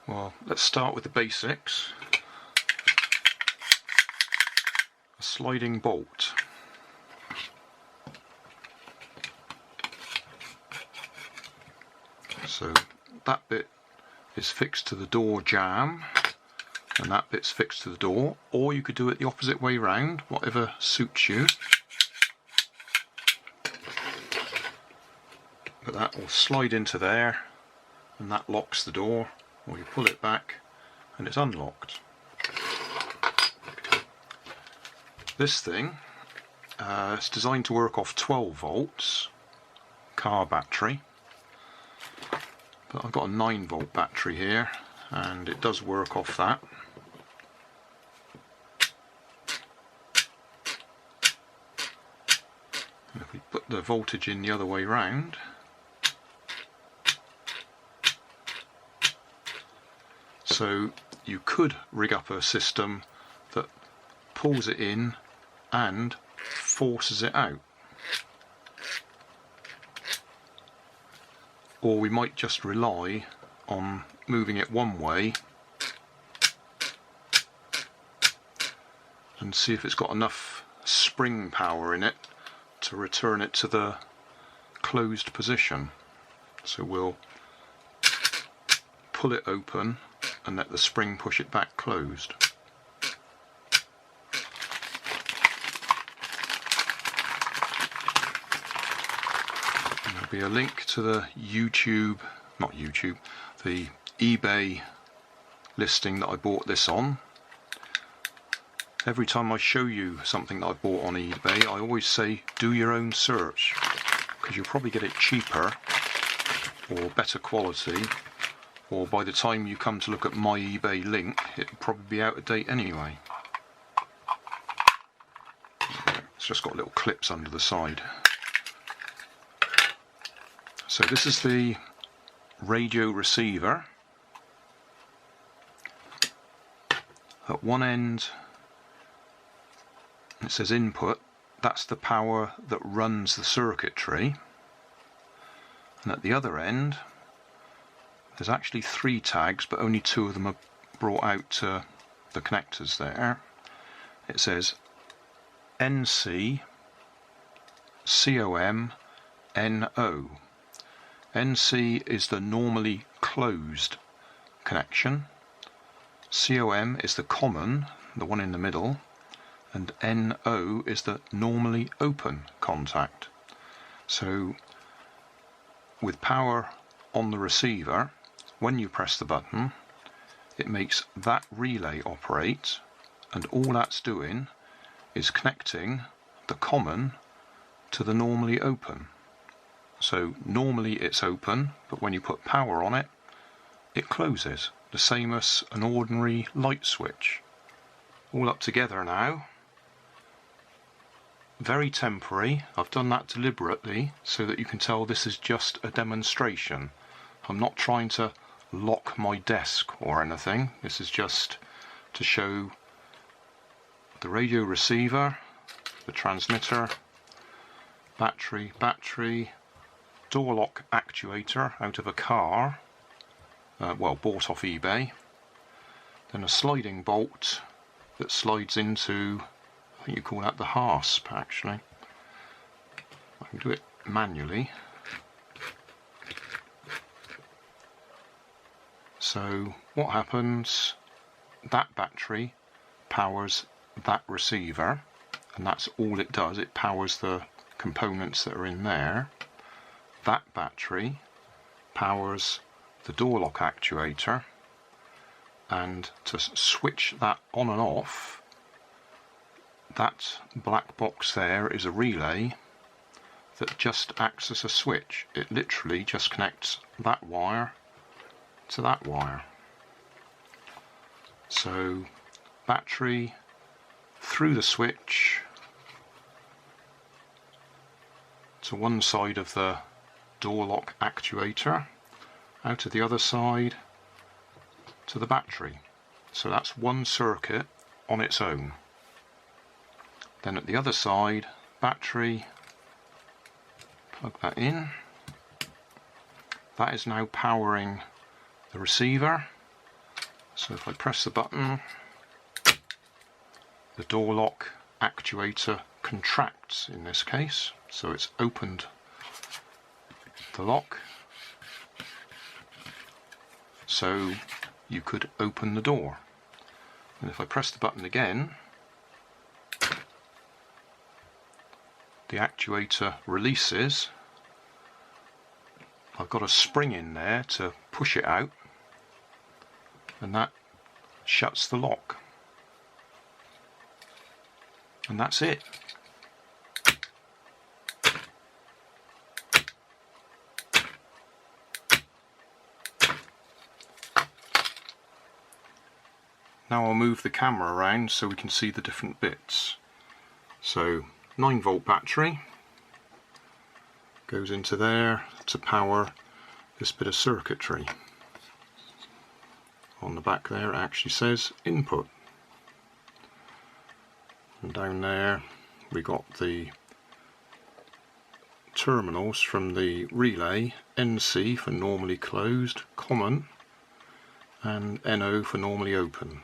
Well, let's start with the basics. A sliding bolt. So that bit is fixed to the door jamb and that bit's fixed to the door, or you could do it the opposite way round, whatever suits you. But that will slide into there and that locks the door, or you pull it back and it's unlocked. This thing it's designed to work off 12 volts car battery, but I've got a 9-volt battery here and it does work off that. And if we put the voltage in the other way round, so you could rig up a system that pulls it in and forces it out. Or we might just rely on moving it one way and see if it's got enough spring power in it to return it to the closed position. So we'll pull it open and let the spring push it back closed. And there'll be a link to the the eBay listing that I bought this on. Every time I show you something that I bought on eBay, I always say do your own search, because you'll probably get it cheaper or better quality, or by the time you come to look at my eBay link it'll probably be out of date anyway. It's just got little clips under the side. So this is the radio receiver. At one end it says input, that's the power that runs the circuitry, and at the other end there's actually 3 tags, but only 2 of them are brought out to the connectors there. It says NC COM NO. NC is the normally closed connection, COM is the common, the one in the middle, and NO is the normally open contact. So with power on the receiver, when you press the button it makes that relay operate, and all that's doing is connecting the common to the normally open. So normally it's open, but when you put power on it, it closes, the same as an ordinary light switch. All up together now. Very temporary. I've done that deliberately so that you can tell this is just a demonstration. I'm not trying to lock my desk or anything. This is just to show the radio receiver, the transmitter, battery, door lock actuator out of a car, well, bought off eBay, then a sliding bolt that slides into, I think you call that the hasp actually. I can do it manually. So what happens, that battery powers that receiver, and that's all it does, it powers the components that are in there. That battery powers the door lock actuator, and to switch that on and off, that black box there is a relay that just acts as a switch. It literally just connects that wire to that wire. So battery through the switch to one side of the door lock actuator, out to the other side to the battery. So that's one circuit on its own. Then at the other side, battery, plug that in. That is now powering the receiver, So if I press the button, the door lock actuator contracts in this case, so it's opened the lock so you could open the door. And if I press the button again, the actuator releases. I've got a spring in there to push it out, and that shuts the lock. And that's it. Now I'll move the camera around so we can see the different bits. So 9-volt battery goes into there to power this bit of circuitry. On the back there it actually says input. And down there we got the terminals from the relay, NC for normally closed, common, and NO for normally open.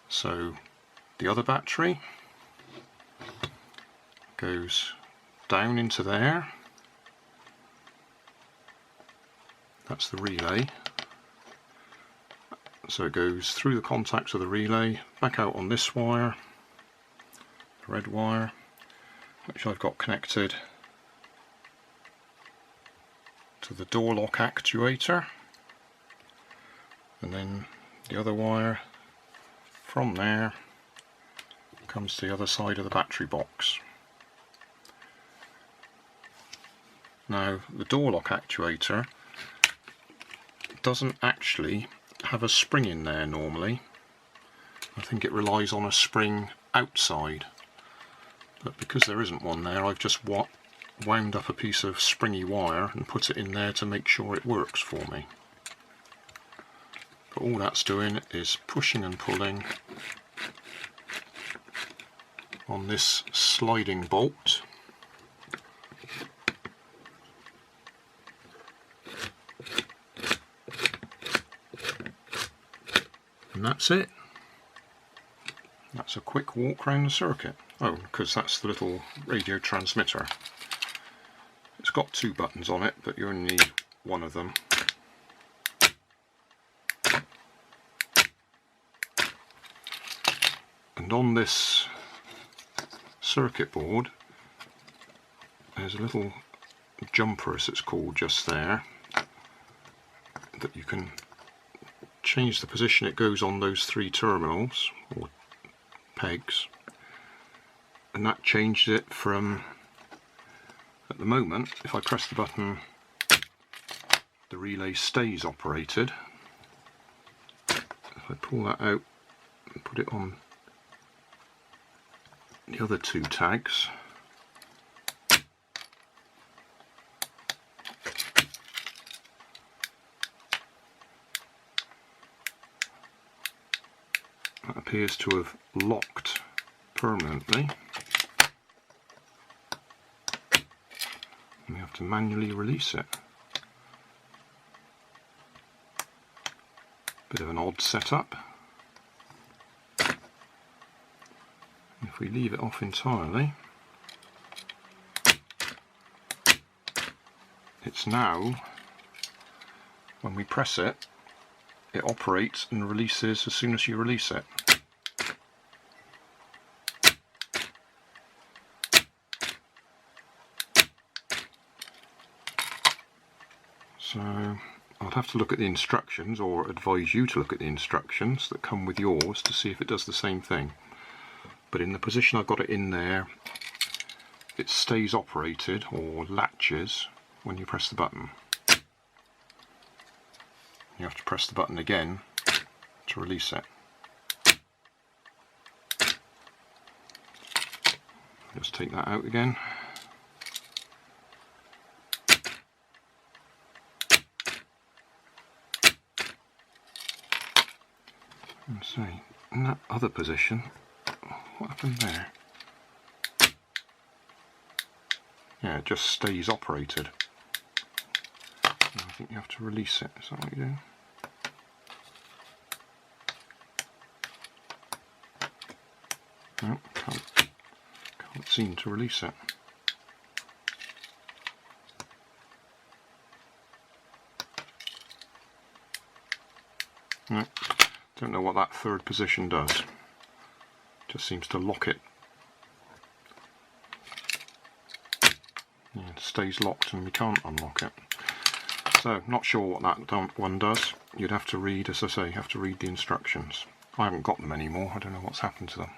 So the other battery goes down into there. That's the relay. So it goes through the contacts of the relay, back out on this wire, the red wire, which I've got connected to the door lock actuator, and then the other wire from there comes to the other side of the battery box. Now the door lock actuator doesn't actually have a spring in there normally. I think it relies on a spring outside, but because there isn't one there, I've just wound up a piece of springy wire and put it in there to make sure it works for me. But all that's doing is pushing and pulling on this sliding bolt. And that's it. That's a quick walk around the circuit. Oh, because that's the little radio transmitter. It's got 2 buttons on it, but you only need one of them. And on this circuit board there's a little jumper, as it's called, just there, that you can change the position it goes on those 3 terminals or pegs, and that changes it from, at the moment, if I press the button, the relay stays operated. If I pull that out and put it on the other 2 tags, that appears to have locked permanently. And we have to manually release it. Bit of an odd setup. If we leave it off entirely, it's now, when we press it, it operates and releases as soon as you release it. So I'll have to look at the instructions, or advise you to look at the instructions that come with yours to see if it does the same thing. But in the position I've got it in there, it stays operated, or latches, when you press the button. You have to press the button again to release it. Just take that out again. And see, in that other position, what happened there? Yeah, it just stays operated. I think you have to release it. Is that what you do? No, can't seem to release it. No, don't know what that third position does. Just seems to lock it. Yeah, it stays locked and we can't unlock it. So, not sure what that one does. You'd have to read, as I say, you have to read the instructions. I haven't got them anymore, I don't know what's happened to them.